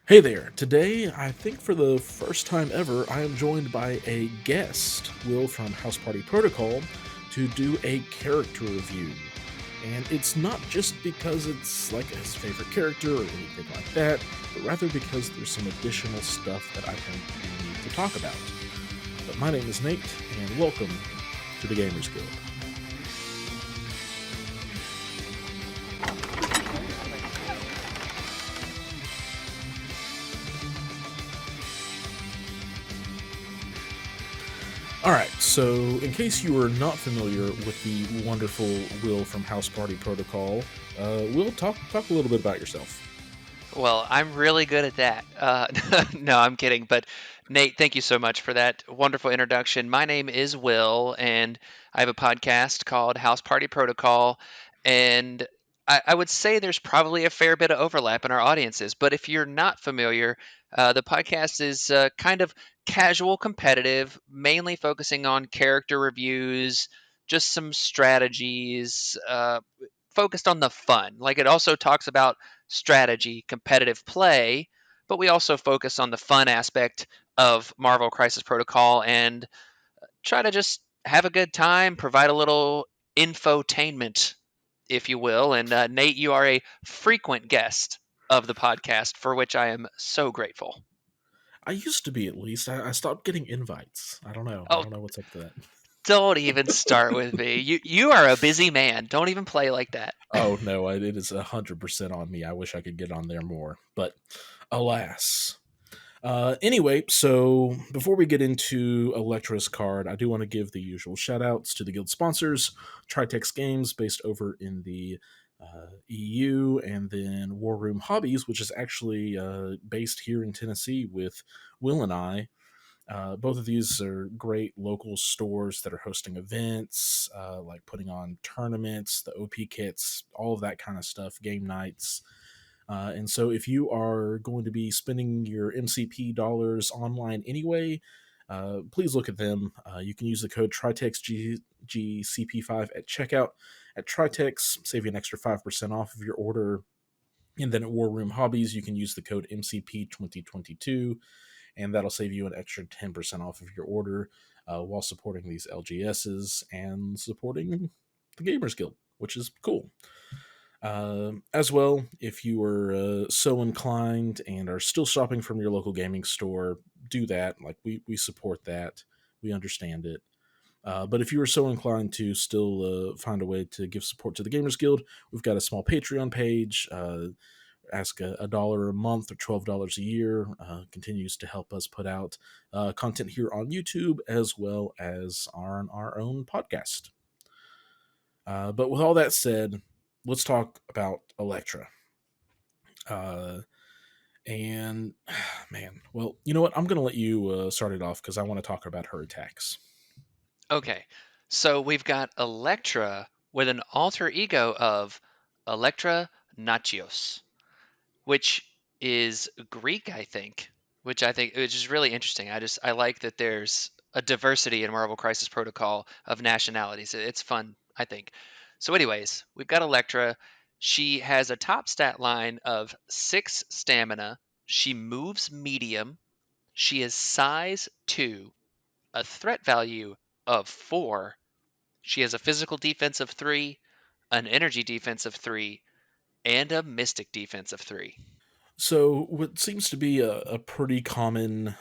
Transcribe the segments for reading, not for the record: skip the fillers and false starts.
Hey there. Today, I think for the first time ever, I am joined by a guest, Will from House Party Protocol, to do a character review. And it's not just because it's like his favorite character or anything like that, but rather because there's some additional stuff that I think we need to talk about. But my name is Nate, and welcome to the Gamers Guild. All right, so in case you are not familiar with the wonderful Will from House Party Protocol, Will, talk a little bit about yourself. Well, I'm really good at that. No, I'm kidding. But Nate, thank you so much for that wonderful introduction. My name is Will, and I have a podcast called House Party Protocol. And I would say there's probably a fair bit of overlap in our audiences. But if you're not familiar, the podcast is kind of casual competitive, mainly focusing on character reviews, just some strategies, focused on the fun. Like it also talks about strategy, competitive play, but we also focus on the fun aspect of Marvel Crisis Protocol and try to just have a good time, provide a little infotainment, if you will. And Nate, you are a frequent guest of the podcast, for which I am so grateful. I used to be, at least. I stopped getting invites. I don't know. I Oh, don't know what's up to that. don't even start with me. You are a busy man. Don't even play like that. Oh no, it is 100% on me. I wish I could get on there more, but alas. Anyway, so before we get into Elektra's card, I do want to give the usual shout outs to the guild sponsors, Tritex Games, based over in the EU, and then War Room Hobbies, which is actually based here in Tennessee with Will and I. Both of these are great local stores that are hosting events, like putting on tournaments, the OP kits, all of that kind of stuff, game nights. And so, if you are going to be spending your MCP dollars online anyway, please look at them. You can use the code TritexGCP5 at checkout at Tritex, save you an extra 5% off of your order. And then at War Room Hobbies, you can use the code MCP2022 and that'll save you an extra 10% off of your order while supporting these LGSs and supporting the Gamers Guild, which is cool. As well, if you are so inclined and are still shopping from your local gaming store, do that. Like we support that, we understand it. But if you are so inclined to still find a way to give support to the Gamers Guild, we've got a small Patreon page. Ask a dollar a month or $12 a year continues to help us put out content here on YouTube as well as on our own podcast. But with all that said, let's talk about Elektra. Uh, and man, well, you know what? I'm going to let you start it off because I want to talk about her attacks. Okay, so we've got Elektra with an alter ego of Elektra Nachios, which is Greek, I think, which is really interesting. I like that there's a diversity in Marvel Crisis Protocol of nationalities. It's fun, I think. So, anyways, we've got Elektra. She has a top stat line of 6 stamina. She moves medium. She is size 2, a threat value of 4. She has a physical defense of 3, an energy defense of 3, and a mystic defense of 3. So, what seems to be a pretty common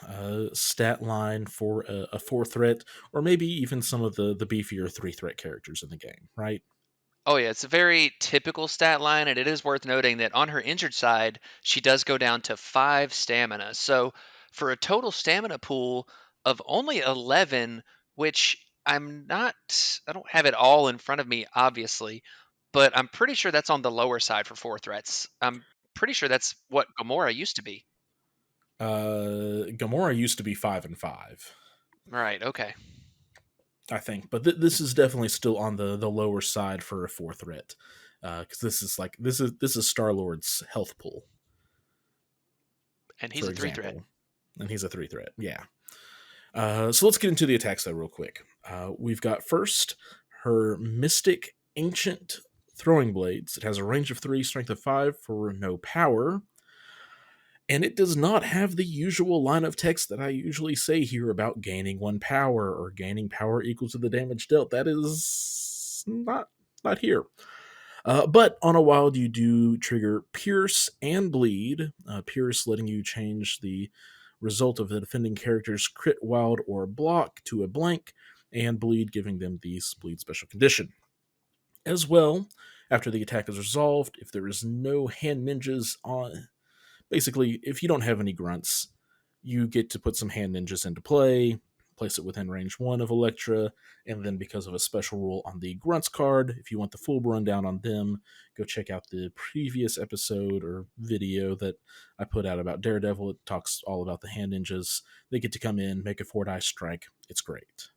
stat line for a four threat, or maybe even some of the beefier three threat characters in the game, right? Oh yeah, it's a very typical stat line, and it is worth noting that on her injured side, she does go down to 5 stamina. So for a total stamina pool of only 11, which I don't have it all in front of me, obviously, but I'm pretty sure that's on the lower side for 4 threats. I'm pretty sure that's what Gamora used to be. Gamora used to be 5 and 5, Right, okay. I think, but this is definitely still on the lower side for a four threat, because this is Star Lord's health pool, And he's for a 3 threat. example, and he's a three threat. Yeah. So let's get into the attacks though, real quick. We've got first her Mystic Ancient Throwing Blades. It has a range of 3, strength of 5 for no power. And it does not have the usual line of text that I usually say here about gaining one power or gaining power equal to the damage dealt. That is not here. But on a wild, you do trigger Pierce and Bleed. Pierce letting you change the result of the defending character's crit, wild, or block to a blank, and Bleed giving them the Bleed special condition. As well, after the attack is resolved, if there is no hand ninjas on, basically, if you don't have any grunts, you get to put some hand ninjas into play, place it within range 1 of Elektra, and then because of a special rule on the grunts card, if you want the full rundown on them, go check out the previous episode or video that I put out about Daredevil. It talks all about the hand ninjas. They get to come in, make a 4 die strike. It's great.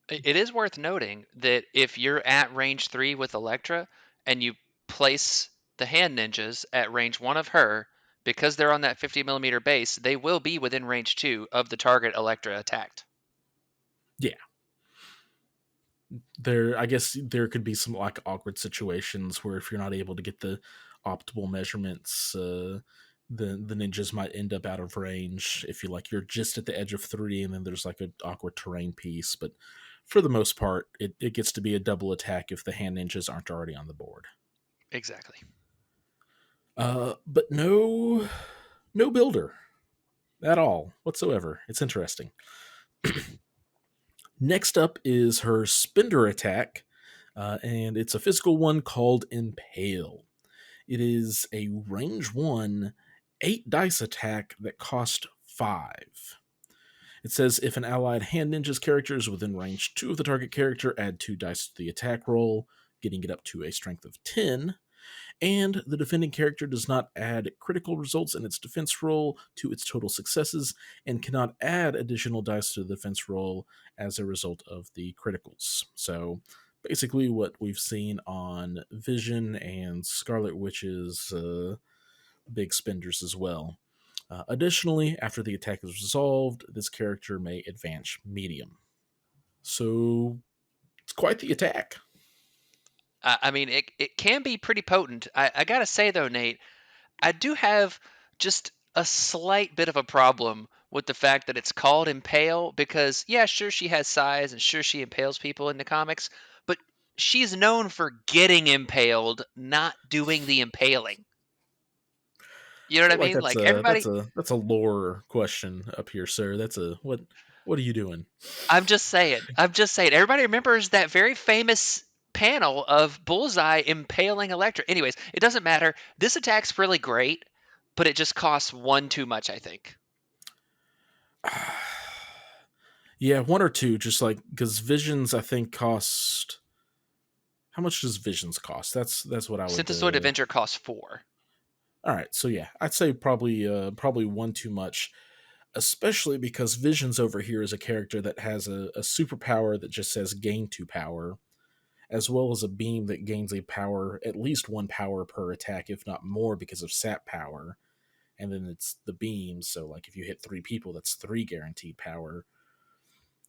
It is worth noting that if you're at range 3 with Elektra and you place the hand ninjas at range 1 of her, because they're on that 50 millimeter base, they will be within range 2 of the target Elektra attacked. Yeah. I guess there could be some like awkward situations where if you're not able to get the optimal measurements, the ninjas might end up out of range if you're just at the edge of 3 and then there's like an awkward terrain piece. But for the most part, it gets to be a double attack if the hand ninjas aren't already on the board. Exactly. But no builder at all whatsoever. It's interesting. Next up is her Spender attack, and it's a physical one called Impale. It is a range 1, 8 dice attack that cost 5. It says if an allied hand ninja's character is within range 2 of the target character, add 2 dice to the attack roll, getting it up to a strength of 10. And the defending character does not add critical results in its defense roll to its total successes and cannot add additional dice to the defense roll as a result of the criticals. So basically, what we've seen on Vision and Scarlet Witch's big spenders as well. Additionally, after the attack is resolved, this character may advance medium. So it's quite the attack. I mean, it can be pretty potent. I gotta say though, Nate, I do have just a slight bit of a problem with the fact that it's called Impale because, yeah, sure, she has size and sure, she impales people in the comics, but she's known for getting impaled, not doing the impaling. You know I what I feel like mean? Like everybody, that's a lore question up here, sir. That's a what are you doing? I'm just saying, everybody remembers that very famous panel of Bullseye impaling Elektra. Anyways, it doesn't matter. This attack's really great, but it just costs one too much, I think. Yeah, one or two, just like because visions, I think cost. How much does visions cost? That's what I would. Synthesoid Avenger costs 4. All right, so yeah, I'd say probably one too much, especially because visions over here is a character that has a superpower that just says gain 2 power, as well as a beam that gains a power at least 1 power per attack, if not more, because of sap power. And then it's the beam, so like if you hit 3 people, that's 3 guaranteed power.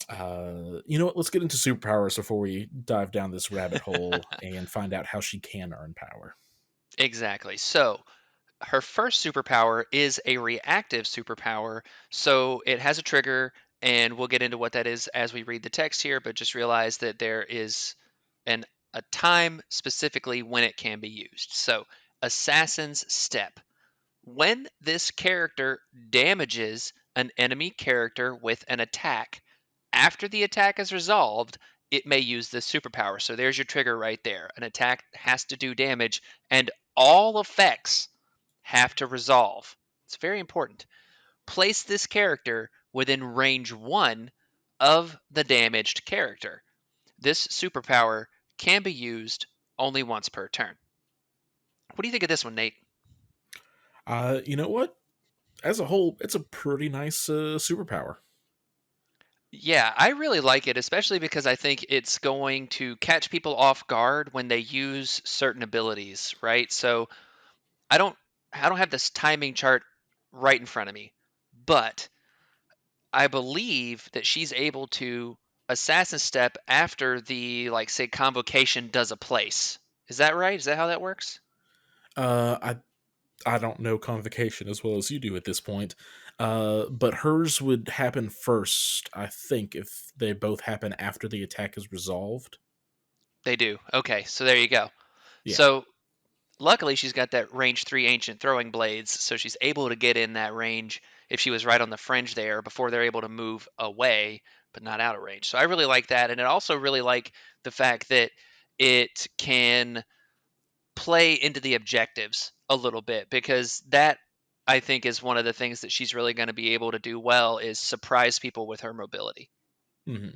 You know what? Let's get into superpowers before we dive down this rabbit hole and find out how she can earn power. Exactly. So, her first superpower is a reactive superpower. So, it has a trigger, and we'll get into what that is as we read the text here, but just realize that there is an a time specifically when it can be used. So, Assassin's Step. When this character damages an enemy character with an attack, after the attack is resolved, it may use this superpower. So there's your trigger right there. An attack has to do damage, and all effects have to resolve. It's very important. Place this character within range 1 of the damaged character. This superpower can be used only once per turn. What do you think of this one, Nate? You know what? As a whole, it's a pretty nice superpower. Yeah, I really like it, especially because I think it's going to catch people off guard when they use certain abilities, right? So I don't I don't have this timing chart right in front of me, but I believe that she's able to assassin step after the like say convocation does a place. Is that right? Is that how that works? I I don't know convocation as well as you do at this point, but hers would happen first, I think, if they both happen after the attack is resolved. They do. Okay, so there you go. Yeah. So luckily, she's got that range 3 ancient throwing blades, so she's able to get in that range if she was right on the fringe there before they're able to move away, but not out of range. So I really like that. And I also really like the fact that it can play into the objectives a little bit because that I think is one of the things that she's really going to be able to do well is surprise people with her mobility. Hmm.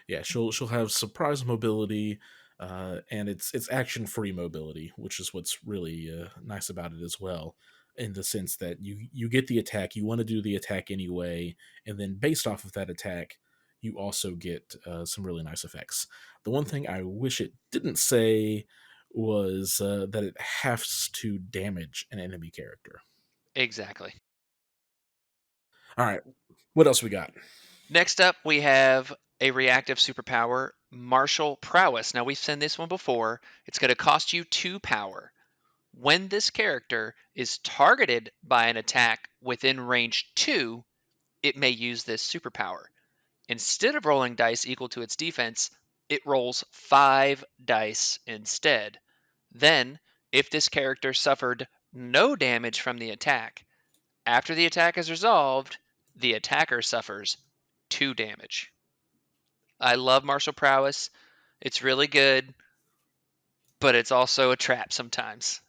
Yeah, she'll have surprise mobility, and it's action free mobility, which is what's really nice about it as well. In the sense that you get the attack, you want to do the attack anyway, and then based off of that attack, you also get some really nice effects. The one thing I wish it didn't say was that it has to damage an enemy character. Exactly. All right, what else we got? Next up, we have a reactive superpower, Martial Prowess. Now, we've seen this one before. It's going to cost you 2 power. When this character is targeted by an attack within range 2, it may use this superpower. Instead of rolling dice equal to its defense, it rolls 5 dice instead. Then, if this character suffered no damage from the attack, after the attack is resolved, the attacker suffers 2 damage. I love martial prowess. It's really good, but it's also a trap sometimes.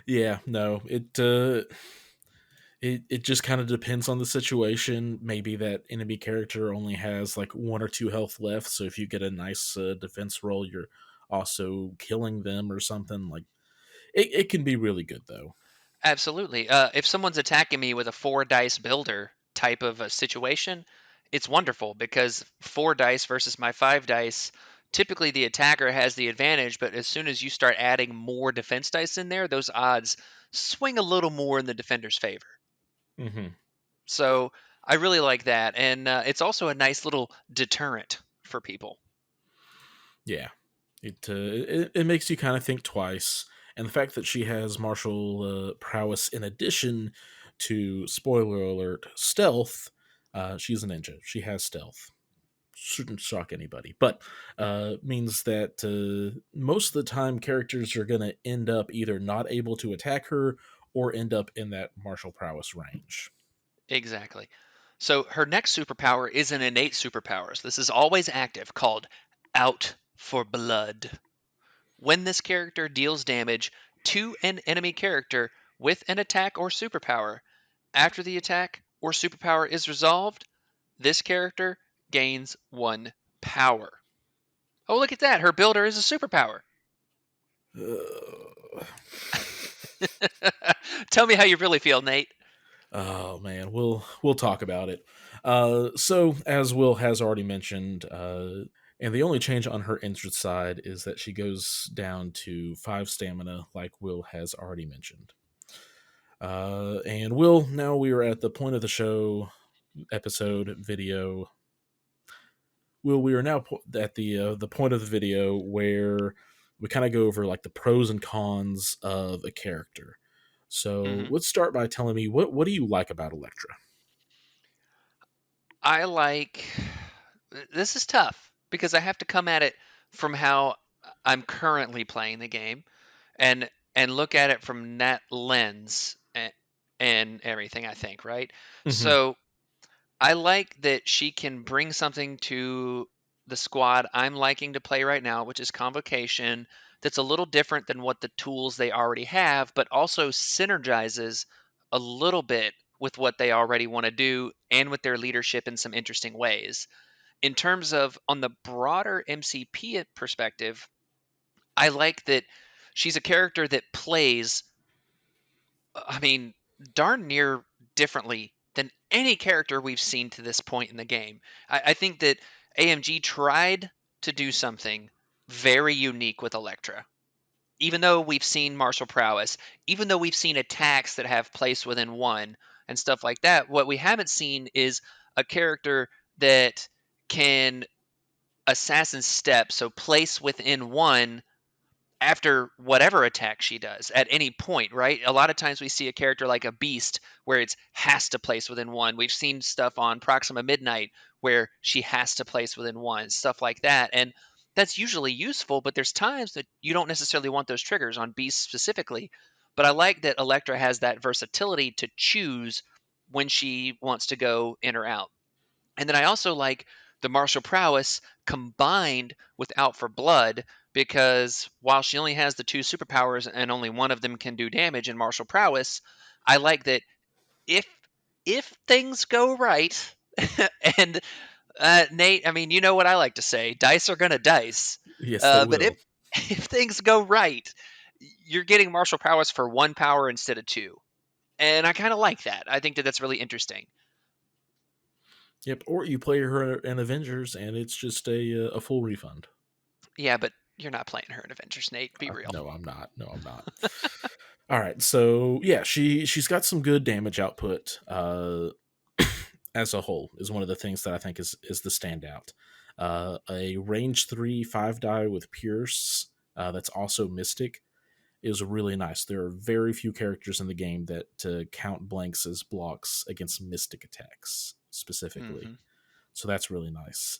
Yeah, no, it just kind of depends on the situation. Maybe that enemy character only has like 1 or 2 health left, so if you get a nice defense roll, you're also killing them or something. Like it can be really good though. Absolutely. If someone's attacking me with a 4 dice builder type of a situation, it's wonderful because 4 dice versus my 5 dice, typically the attacker has the advantage, but as soon as you start adding more defense dice in there, those odds swing a little more in the defender's favor. Hmm. So I really like that. And it's also a nice little deterrent for people. Yeah, it makes you kind of think twice, and the fact that she has martial prowess in addition to, spoiler alert, stealth. She's a ninja. She has stealth. Shouldn't shock anybody, but means that most of the time characters are going to end up either not able to attack her or end up in that martial prowess range. Exactly. So her next superpower is an innate superpower. So this is always active, called Out for Blood. When this character deals damage to an enemy character with an attack or superpower, after the attack or superpower is resolved, this character gains 1 power. Oh, look at that. Her builder is a superpower. Uh, Tell me how you really feel, Nate. oh man, we'll talk about it. So as Will has already mentioned, and the only change on her interest side is that she goes down to 5 stamina, like Will has already mentioned. And Will, now we are at the point of the show, episode, video. Will, we are now at the point of the video where we kind of go over like the pros and cons of a character. So Hmm. let's start by telling me what do you like about Elektra? I like. This is tough because I have to come at it from how I'm currently playing the game and look at it from that lens and everything, I think, right? Hmm. So I like that she can bring something to the squad I'm liking to play right now, which is convocation, that's a little different than what the tools they already have, but also synergizes a little bit with what they already want to do and with their leadership in some interesting ways. In terms of on the broader MCP perspective, I like that she's a character that plays, I mean, darn near differently than any character we've seen to this point in the game. I think that AMG tried to do something very unique with Elektra. Even though we've seen martial prowess, even though we've seen attacks that have place within one and stuff like that, what we haven't seen is a character that can assassin step, so place within one after whatever attack she does at any point, right? A lot of times we see a character like a beast where it's has to place within one. We've seen stuff on Proxima Midnight where she has to place within one, stuff like that. And that's usually useful, but there's times that you don't necessarily want those triggers on beasts specifically. But I like that Elektra has that versatility to choose when she wants to go in or out. And then I also like the martial prowess combined with Out for Blood because while she only has the two superpowers and only one of them can do damage in martial prowess, I like that if if things go right, and Nate, I mean, you know what I like to say, dice are gonna dice. Yes, they But if will. if things go right, you're getting martial prowess for one power instead of two, and I kind of like that. I think that that's really interesting. Yep. Or you play her in Avengers, and it's just a full refund. Yeah, but you're not playing her in Avengers, Nate. Be real. No, I'm not. No, I'm not. All right. So yeah, she's got some good damage output. As a whole is one of the things that I think is the standout. A range 3 5 die with Pierce that's also Mystic is really nice. There are very few characters in the game that count blanks as blocks against Mystic attacks specifically. Hmm. So that's really nice.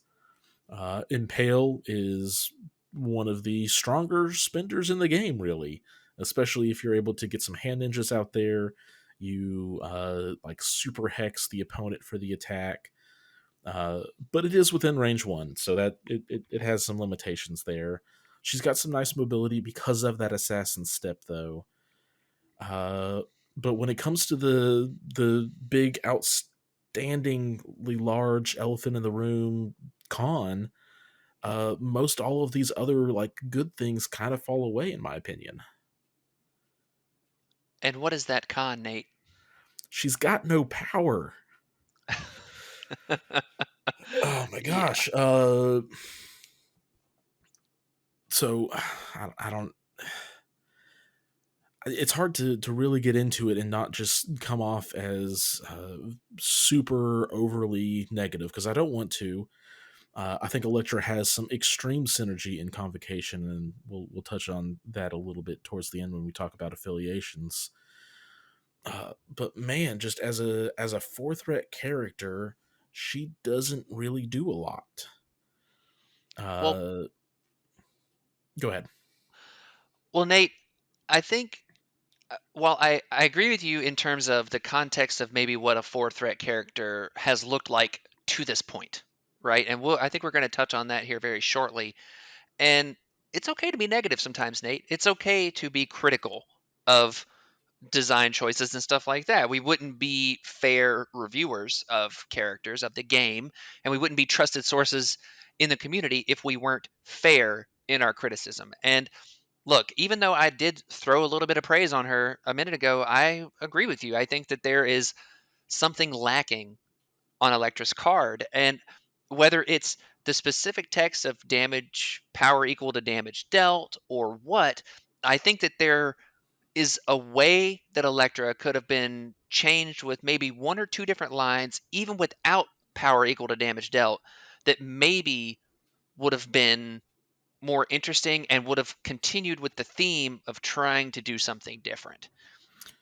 Impale is one of the stronger spenders in the game, really, especially if you're able to get some hand ninjas out there. You like super hex the opponent for the attack, uh, but it is within range one, so that it has some limitations there. She's got some nice mobility because of that assassin step, though. Uh, but when it comes to the big, outstandingly large elephant in the room con, most all of these other like good things kind of fall away, in my opinion. And what is that con, Nate? She's got no power. Oh my Yeah. gosh. So I don't. It's hard to really get into it and not just come off as super overly negative because I don't want to. I think Elektra has some extreme synergy in Convocation, and we'll touch on that a little bit towards the end when we talk about affiliations. But man, just as a four threat character, she doesn't really do a lot. Well, Uh, Go ahead. well, Nate, I think while I agree with you in terms of the context of maybe what a four threat character has looked like to this point, right? And I think we're going to touch on that here very shortly. And it's okay to be negative sometimes, Nate. It's okay to be critical of design choices and stuff like that. We wouldn't be fair reviewers of characters of the game, and we wouldn't be trusted sources in the community if we weren't fair in our criticism. And look, even though I did throw a little bit of praise on her a minute ago, I agree with you. I think that there is something lacking on Elektra's card. And whether it's the specific text of damage power equal to damage dealt or what, I think that there is a way that Elektra could have been changed with maybe one or two different lines, even without power equal to damage dealt, that maybe would have been more interesting and would have continued with the theme of trying to do something different.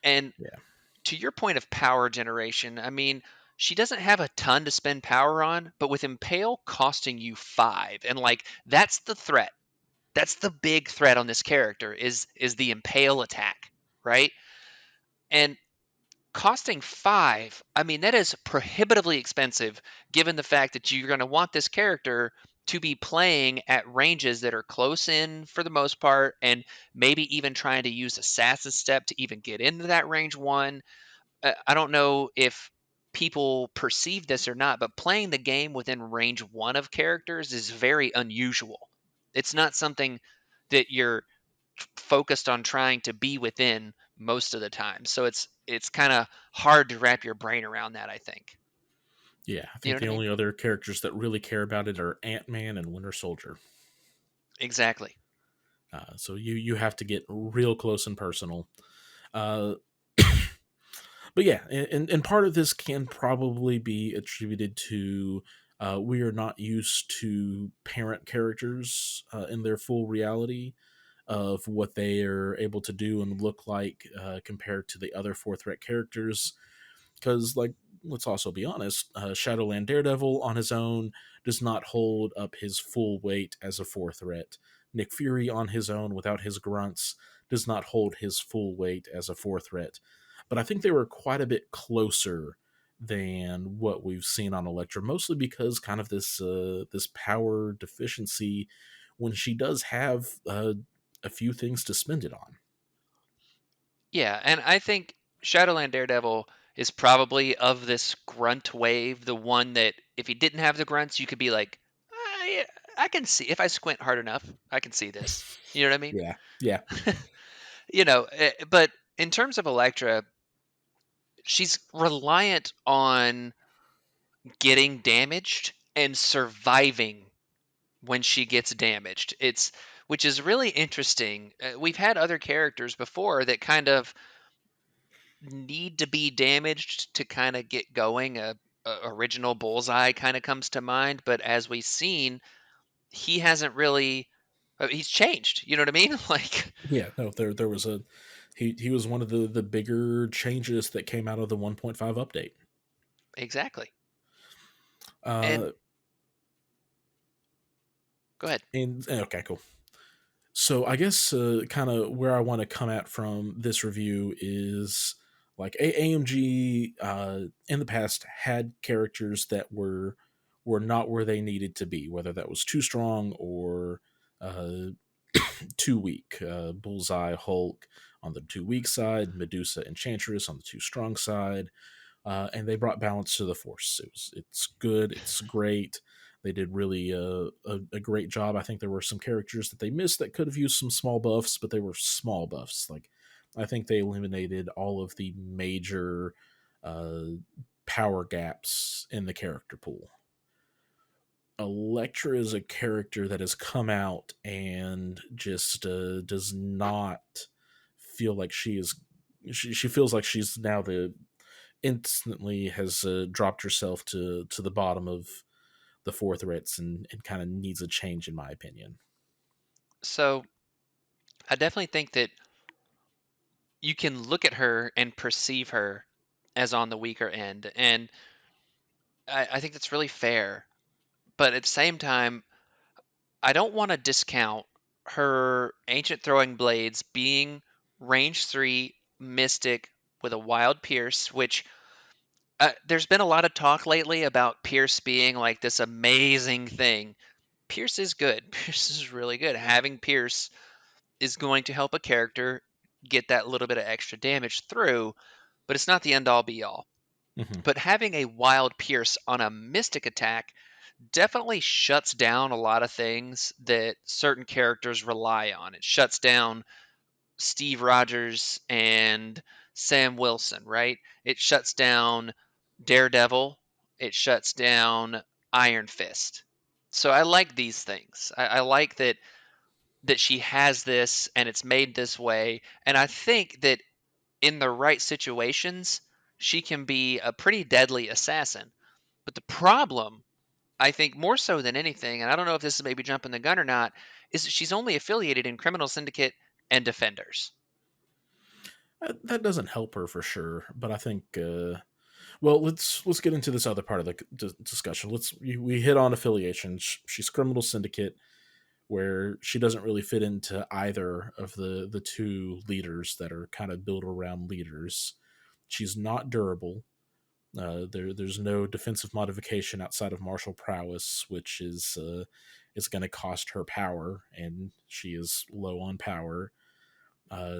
And Yeah, to your point of power generation, I mean, she doesn't have a ton to spend power on, but with Impale costing you five, and like that's the threat. That's the big threat on this character is the Impale attack, right? And costing five, I mean, that is prohibitively expensive given the fact that you're going to want this character to be playing at ranges that are close in for the most part, and maybe even trying to use Assassin Step to even get into that range one. I don't know if people perceive this or not, but playing the game within range one of characters is very unusual. It's not something that you're focused on trying to be within most of the time. So it's kind of hard to wrap your brain around that, I think. yeah. I You know think what I the mean? only other characters that really care about it are Ant Man and Winter Soldier. Exactly. So you have to get real close and personal. Uh, but yeah, and part of this can probably be attributed to we are not used to parent characters in their full reality of what they are able to do and look like compared to the other four threat characters. Because, like, let's also be honest, Shadowland Daredevil on his own does not hold up his full weight as a four threat. Nick Fury on his own, without his grunts, does not hold his full weight as a four threat. But I think they were quite a bit closer than what we've seen on Elektra, mostly because kind of this power deficiency when she does have a few things to spend it on. Yeah, and I think Shadowland Daredevil is probably of this grunt wave the one that if he didn't have the grunts, you could be like, I, I can see if I squint hard enough, I can see this. You know what I mean? Yeah, yeah, But in terms of Elektra, she's reliant on getting damaged and surviving when she gets damaged. It's which is really interesting. We've had other characters before that kind of need to be damaged to kind of get going. A original Bullseye kind of comes to mind, but as we've seen, he hasn't really. He's changed. You know what I mean? Like yeah. No, there was a he was one of the bigger changes that came out of the 1.5 update. exactly. And Uh, go ahead. and okay, cool. So I guess kind of where I want to come at from this review is like AMG in the past had characters that were not where they needed to be, whether that was too strong or uh, too weak. Bullseye, Hulk on the too weak side, Medusa, Enchantress on the too strong side, and they brought balance to the force. It's good. It's great. They did really a great job. I think there were some characters that they missed that could have used some small buffs, but they were small buffs. Like I think they eliminated all of the major uh, power gaps in the character pool. Elektra is a character that has come out and just does not feel like she is. She feels like she's now the instantly has dropped herself to the bottom of the four threats and kind of needs a change in my opinion. So I definitely think that you can look at her and perceive her as on the weaker end, and I think that's really fair. But at the same time, I don't want to discount her ancient throwing blades being range 3 mystic with a wild pierce, which there's been a lot of talk lately about pierce being like this amazing thing. Pierce is good. Pierce is really good. Having pierce is going to help a character get that little bit of extra damage through, but it's not the end all be all. Hmm. But having a wild pierce on a mystic attack definitely shuts down a lot of things that certain characters rely on. It shuts down Steve Rogers and Sam Wilson, right? It shuts down Daredevil. It shuts down Iron Fist. So I like these things. I like that she has this and it's made this way. And I think that in the right situations, she can be a pretty deadly assassin. But the problem, I think more so than anything, and I don't know if this is maybe jumping the gun or not, is that she's only affiliated in Criminal Syndicate and Defenders. That doesn't help her for sure, but I think well let's get into this other part of the discussion. We hit on affiliation. She's criminal syndicate, where she doesn't really fit into either of the two leaders that are kind of built around leaders. She's not durable. There's no defensive modification outside of martial prowess, which is going to cost her power, and she is low on power.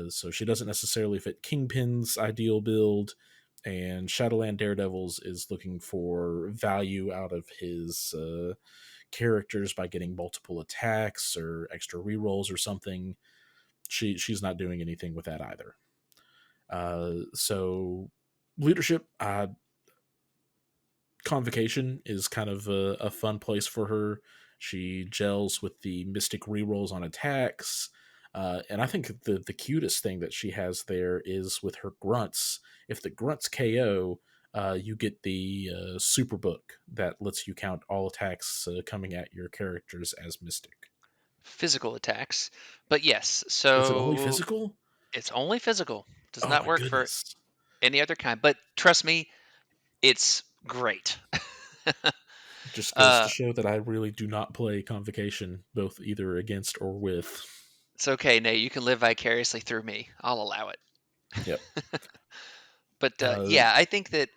So she doesn't necessarily fit Kingpin's ideal build, and Shadowland Daredevils is looking for value out of his characters by getting multiple attacks or extra rerolls or something. She's not doing anything with that either. So leadership, Convocation is kind of a fun place for her. She gels with the mystic rerolls on attacks. And I think the cutest thing that she has there is with her grunts. If the grunts KO, you get the super book that lets you count all attacks coming at your characters as mystic. physical attacks. But yes, Is it only so physical? it's only physical. Does Oh not my work for goodness. any other kind. But trust me, it's great. Just goes to uh, show that I really do not play Convocation, both either against or with. it's okay, Nate. You can live vicariously through me. I'll allow it. Yep. But Uh, yeah, I think that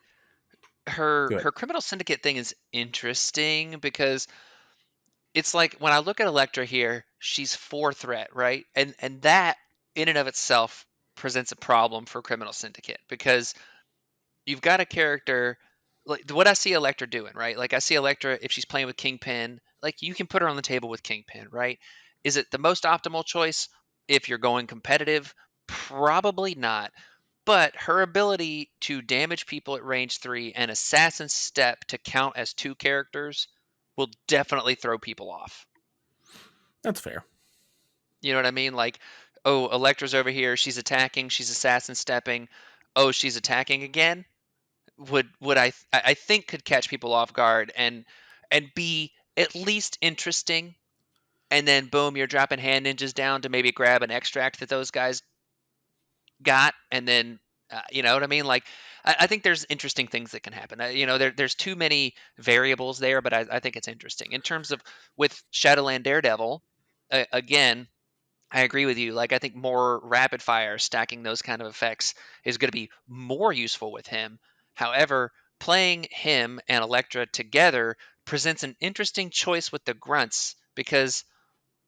her Good. her criminal syndicate thing is interesting because it's like when I look at Elektra here, she's 4 threat, right? And that in and of itself presents a problem for criminal syndicate because you've got a character like what I see Elektra doing, right? Like I see Elektra if she's playing with Kingpin, like you can put her on the table with Kingpin, right? Is it the most optimal choice if you're going competitive? Probably not. But her ability to damage people at range 3 and assassin step to count as 2 characters will definitely throw people off. That's fair. You know what I mean? Like, oh, Elektra's over here, she's attacking, she's assassin stepping. Oh, she's attacking again? Would I think could catch people off guard and be at least interesting. And then boom, you're dropping hand ninjas down to maybe grab an extract that those guys got, and then you know what I mean? Like, I think there's interesting things that can happen. There's too many variables there, but I think it's interesting in terms of with Shadowland Daredevil. Again, I agree with you. Like, I think more rapid fire stacking those kind of effects is going to be more useful with him. However, playing him and Elektra together presents an interesting choice with the grunts because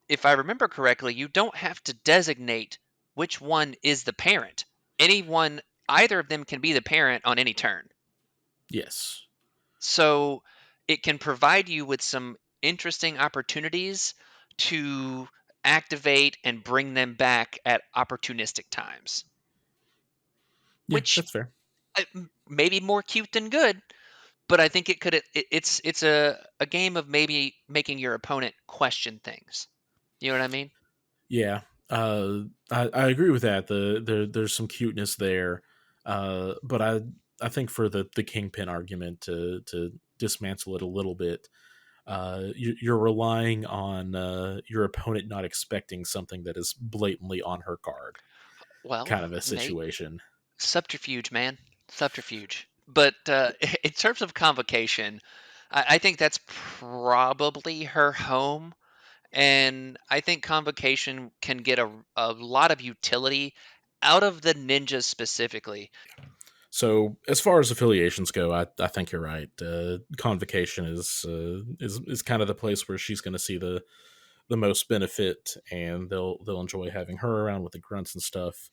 if I remember correctly, you don't have to designate which one is the parent. Anyone, either of them can be the parent on any turn. Yes. So it can provide you with some interesting opportunities to activate and bring them back at opportunistic times, Yeah, which that's fair. may be more cute than good, but I think it's a game of maybe making your opponent question things. You know what I mean? Yeah. I agree with that. There's some cuteness there. But I think for the kingpin argument to dismantle it a little bit, you're relying on your opponent not expecting something that is blatantly on her card, Well, kind of a Nate, situation. subterfuge, man, subterfuge. But in terms of convocation, I think that's probably her home. And I think Convocation can get a lot of utility out of the ninjas specifically. So as far as affiliations go, I think you're right. Convocation is kind of the place where she's going to see the most benefit, and they'll enjoy having her around with the grunts and stuff.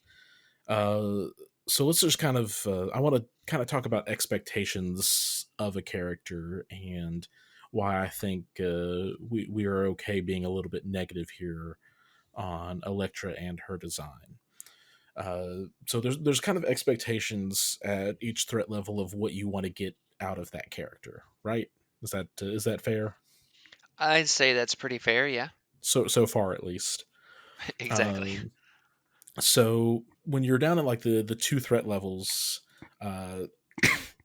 Uh, so let's just kind of I want to kind of talk about expectations of a character and why I think we are okay being a little bit negative here on Elektra and her design. So there's kind of expectations at each threat level of what you want to get out of that character, right? Is that fair? I'd say that's pretty fair, yeah. So far at least. Exactly. Um, so when you're down at like the 2 threat levels, uh,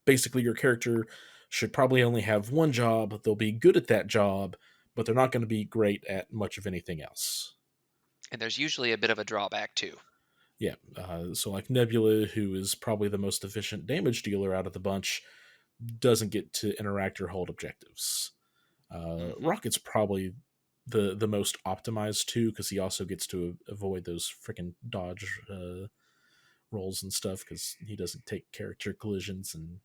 basically your character should probably only have one job. They'll be good at that job, but they're not going to be great at much of anything else. And there's usually a bit of a drawback too. Yeah. So like Nebula, who is probably the most efficient damage dealer out of the bunch, doesn't get to interact or hold objectives. Hmm. Rocket's probably the most optimized too, because he also gets to avoid those freaking dodge rolls and stuff because he doesn't take character collisions and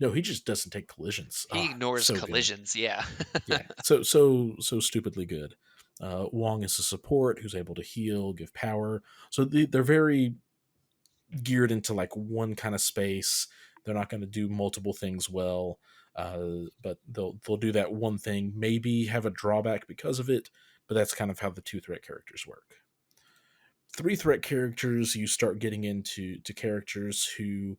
no, he just doesn't take collisions. He ignores So good. collisions, yeah. Yeah, so stupidly good. Wong is a support who's able to heal, give power. So they're very geared into like one kind of space. They're not going to do multiple things well, but they'll do that one thing. Maybe have a drawback because of it, but that's kind of how the 2 threat characters work. 3 threat characters, you start getting into characters who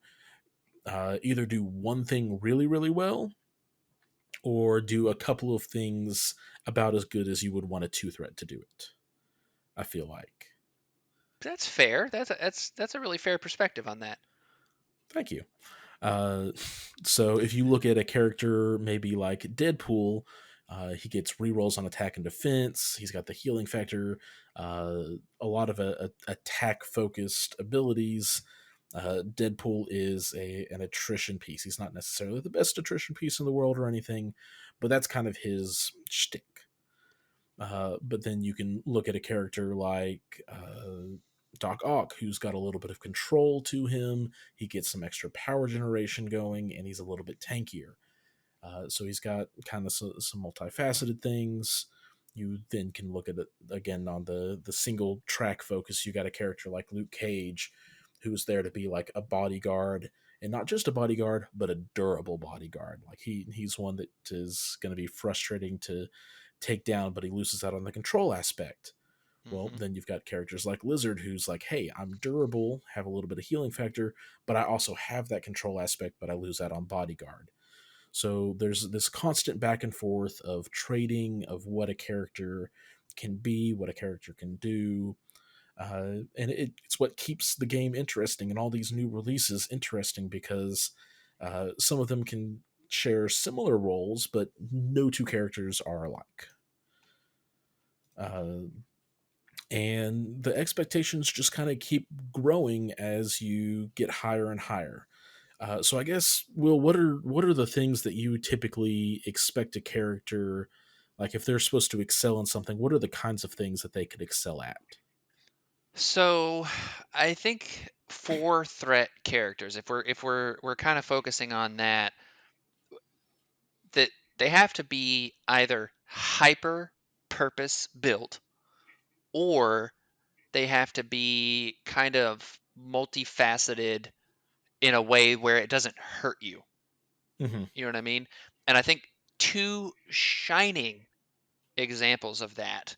either do one thing really really well, or do a couple of things about as good as you would want a 2 threat to do it. I feel like. That's fair. That's a really fair perspective on that. Thank you. Uh, so if you look at a character maybe like Deadpool, He gets rerolls on attack and defense. He's got the healing factor, uh, a lot of attack focused abilities. Deadpool is an attrition piece. He's not necessarily the best attrition piece in the world or anything, but that's kind of his shtick. But then you can look at a character like Doc Ock, who's got a little bit of control to him. He gets some extra power generation going, and he's a little bit tankier. So he's got kind of some multifaceted things. You then can look at it again on the single track focus. You got a character like Luke Cage, who's there to be like a bodyguard, and not just a bodyguard, but a durable bodyguard. Like he's one that is going to be frustrating to take down, but he loses out on the control aspect. Well, Hmm. then you've got characters like Lizard, who's like, hey, I'm durable, have a little bit of healing factor, but I also have that control aspect, but I lose out on bodyguard. So there's this constant back and forth of trading of what a character can be, what a character can do. And it's what keeps the game interesting and all these new releases interesting because some of them can share similar roles, but no two characters are alike. Uh, and the expectations just kind of keep growing as you get higher and higher. So I guess, Will, what are the things that you typically expect a character, like if they're supposed to excel in something, what are the kinds of things that they could excel at? So I think for threat characters, if we're kind of focusing on that, that they have to be either hyper purpose built, or they have to be kind of multifaceted in a way where it doesn't hurt you. Hmm. You know what I mean? And I think two shining examples of that.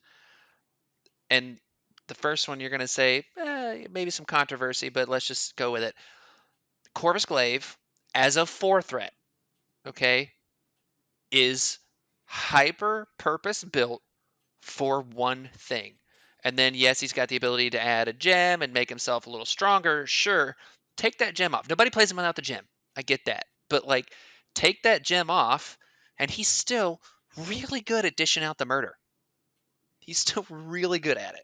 And the first one you're going to say, maybe some controversy, but let's just go with it. Corvus Glaive, as a four threat, okay, is hyper purpose built for one thing. And then, yes, he's got the ability to add a gem and make himself a little stronger. Sure, take that gem off. Nobody plays him without the gem. I get that. But, like, take that gem off, and he's still really good at dishing out the murder. He's still really good at it.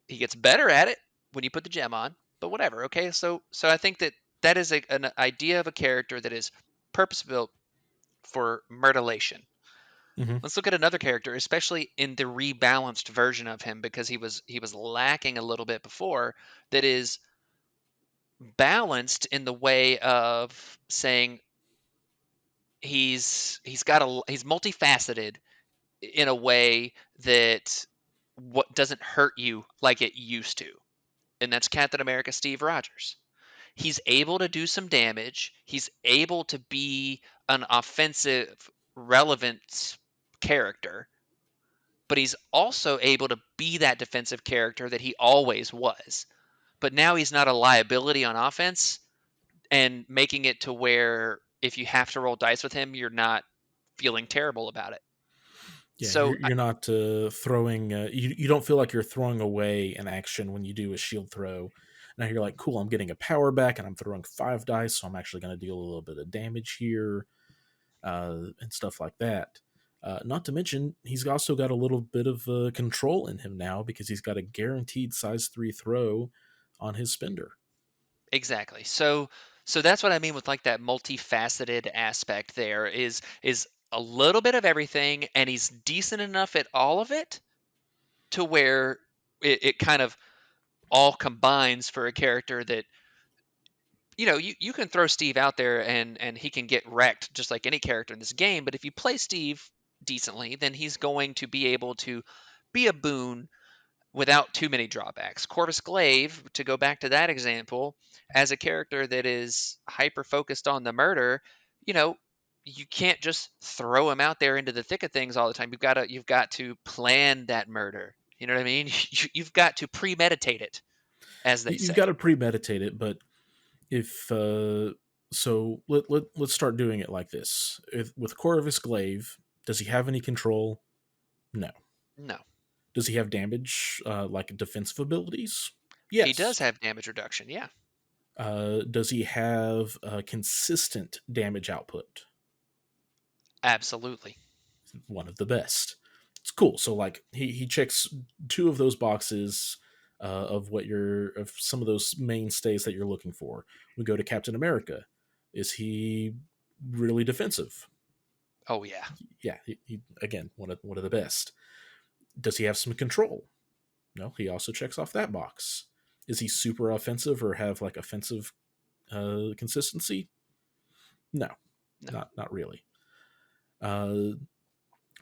He gets better at it when you put the gem on, but whatever. Okay. So I think that that is an idea of a character that is purpose built for murderlation. Hmm. Let's look at another character, especially in the rebalanced version of him, because he was lacking a little bit before. That is balanced in the way of saying he's multifaceted in a way that what doesn't hurt you like it used to, and that's Captain America Steve Rogers. He's able to do some damage. He's able to be an offensive relevant character, but he's also able to be that defensive character that he always was. But now he's not a liability on offense, and making it to where if you have to roll dice with him, you're not feeling terrible about it. Yeah, So you're not throwing. You don't feel like you're throwing away an action when you do a shield throw. Now you're like, cool, I'm getting a power back, and I'm throwing 5 dice, so I'm actually going to deal a little bit of damage here, and stuff like that. Not to mention, he's also got a little bit of control in him now because he's got a guaranteed size 3 throw on his spender. exactly. So that's what I mean with like that multifaceted aspect there is a little bit of everything, and he's decent enough at all of it to where it kind of all combines for a character that, you can throw Steve out there and he can get wrecked just like any character in this game, but if you play Steve decently, then he's going to be able to be a boon without too many drawbacks. Corvus Glaive, to go back to that example, as a character that is hyper focused on the murder, you know, you can't just throw him out there into the thick of things all the time. You've got to plan that murder. You know what I mean? You've got to premeditate it, as they You've say. got to premeditate it, but if so let's start doing it like this. With Corvus Glaive, does he have any control? No. No, Does he have damage, like defensive abilities? he Yes. does have damage reduction. Yeah, Does he have consistent damage output? absolutely. one of the best. It's cool. So like he checks two of those boxes of what you're of some of those mainstays that you're looking for. We go to Captain America. Is he really defensive? Oh yeah. Yeah, he again one of the best. Does he have some control? No, he also checks off that box. Is he super offensive or have like offensive consistency? No, No. not really. Uh,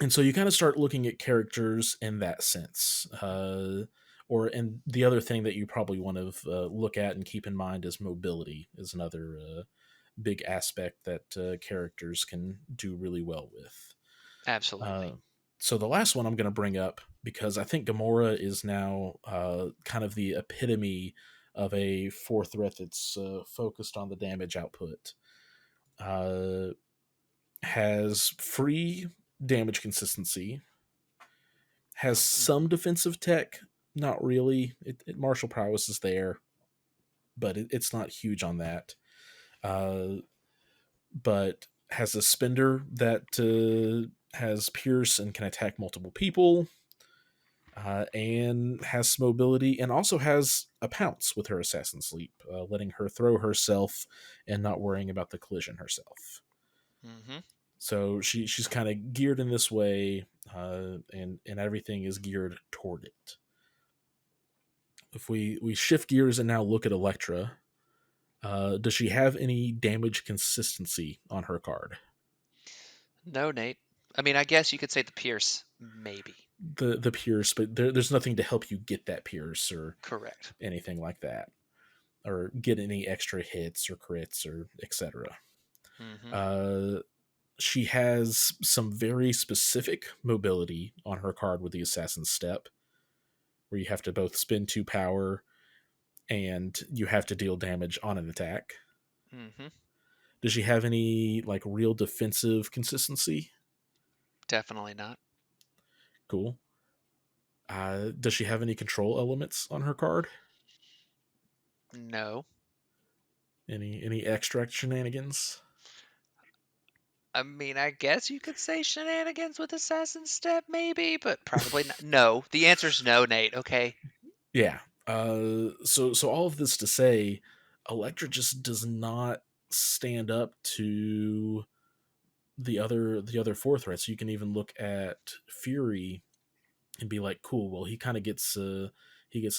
and so you kind of start looking at characters in that sense. And the other thing that you probably want to look at and keep in mind is mobility is another big aspect that characters can do really well with. Uh, Absolutely. so the last one I'm going to bring up because I think Gamora is now kind of the epitome of a four threat that's focused on the damage output. Uh, has free damage consistency, has some defensive tech, not really. Martial prowess is there, but it's not huge on that. Uh, but has a spender that has pierce and can attack multiple people, and has mobility, and also has a pounce with her assassin's leap, letting her throw herself and not worrying about the collision herself. Mm-hmm. So she's kind of geared in this way, and everything is geared toward it. If we shift gears and now look at Elektra, does she have any damage consistency on her card? No, Nate. I mean, I guess you could say the Pierce, maybe. The pierce, but there's nothing to help you get that pierce or Correct. anything like that, or get any extra hits or crits or etc. Mm-hmm. Uh, she has some very specific mobility on her card with the Assassin's Step, where you have to both spend two power and you have to deal damage on an attack. Mm-hmm. Does she have any like real defensive consistency? Definitely not. Cool. Does she have any control elements on her card? No. Any extract shenanigans? I mean, I guess you could say shenanigans with Assassin's Step, maybe, but probably not. No. The answer's no, Nate, okay? Yeah. So all of this to say, Elektra just does not stand up to the other four threats. You can even look at Fury and be like, cool. Well, he gets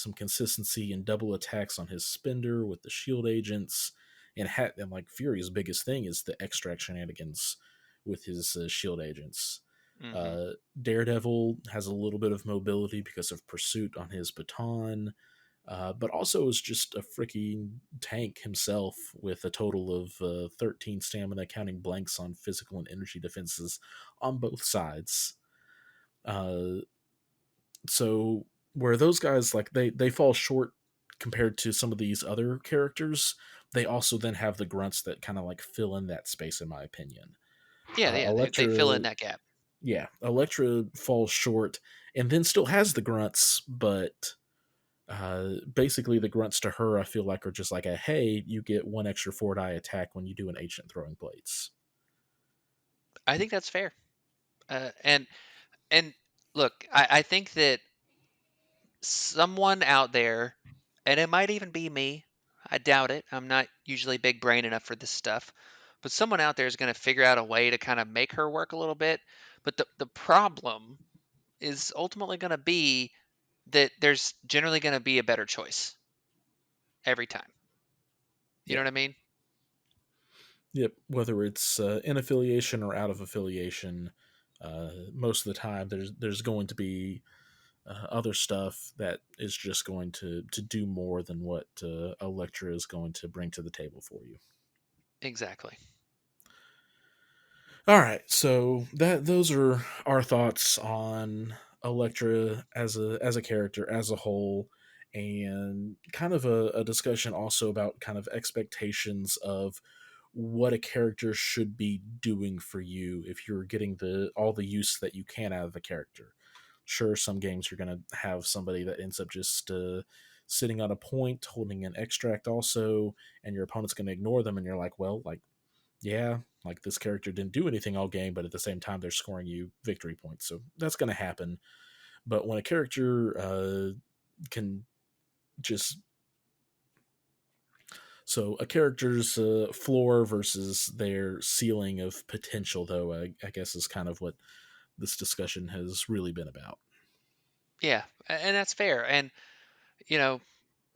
some consistency and double attacks on his spender with the shield agents, and like Fury's biggest thing is the extract shenanigans with his shield agents. Mm-hmm. Daredevil has a little bit of mobility because of pursuit on his baton, but also is just a freaking tank himself with a total of 13 stamina, counting blanks on physical and energy defenses on both sides. Uh, so where those guys like they fall short compared to some of these other characters, they also then have the grunts that kind of like fill in that space, in my opinion. Yeah, yeah, they fill Elektra, in that gap. yeah, Elektra falls short and then still has the grunts, but basically the grunts to her I feel like are just like a hey, you get one extra four die attack when you do an ancient throwing blades. I think that's fair. And look, I think that someone out there, and it might even be me. I doubt it. I'm not usually big brain enough for this stuff. But someone out there is going to figure out a way to kind of make her work a little bit. But the problem is ultimately going to be that there's generally going to be a better choice every time. You know Yep. what I mean? Yep, whether it's in affiliation or out of affiliation, most of the time there's going to be other stuff that is just going to do more than what Electra is going to bring to the table for you. Exactly. All right, so that those are our thoughts on Electra as a character as a whole, and kind of a discussion also about kind of expectations of what a character should be doing for you if you're getting the all the use that you can out of the character. Sure, some games you're going to have somebody that ends up just sitting on a point holding an extract also, and your opponent's going to ignore them, and you're like, well, like yeah, like this character didn't do anything all game, but at the same time they're scoring you victory points, so that's going to happen. But when a character can just so a character's floor versus their ceiling of potential, though, I guess is kind of what this discussion has really been about. Yeah, and that's fair. And you know,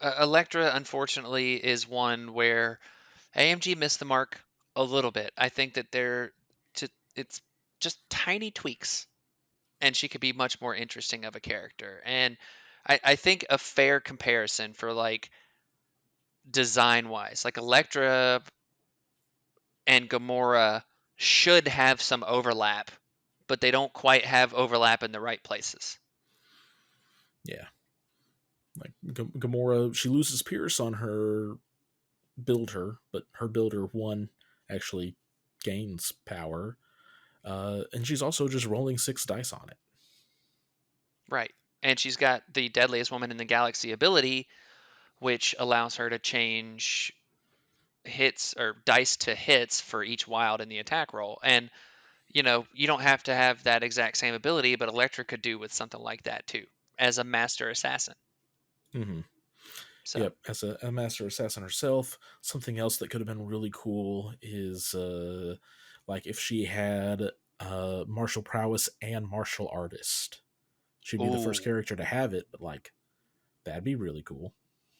Elektra unfortunately is one where AMG missed the mark a little bit. I think that it's just tiny tweaks, and she could be much more interesting of a character. And I think a fair comparison for like design wise, like Elektra and Gamora should have some overlap, but they don't quite have overlap in the right places. Yeah, like Gamora, she loses Pierce on her builder, but her builder one actually gains power, and she's also just rolling 6 dice on it. Right. And she's got the deadliest woman in the galaxy ability, which allows her to change hits or dice to hits for each wild in the attack roll. And you don't have to have that exact same ability, but Elektra could do with something like that too, as a master assassin. Mm-hmm. So, Yep, as a master assassin herself, something else that could have been really cool is like if she had martial prowess and martial artist. She'd be the first ooh, character to have it, but like that'd be really cool,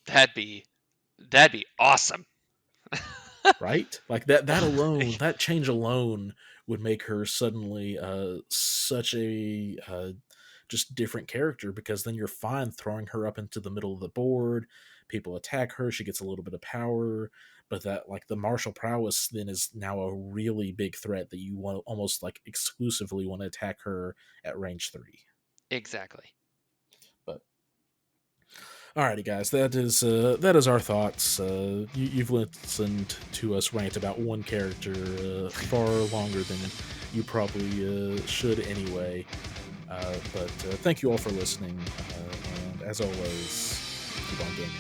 that'd be that'd be awesome. right? Like that alone, that change alone would make her suddenly such a just different character, because then you're fine throwing her up into the middle of the board. People attack her, she gets a little bit of power, but that like the martial prowess then is now a really big threat that you want almost like exclusively want to attack her at range 3. Exactly. But alrighty, guys, that is our thoughts. You've listened to us rant about one character far longer than you probably should anyway. But thank you all for listening, and as always, keep on gaming.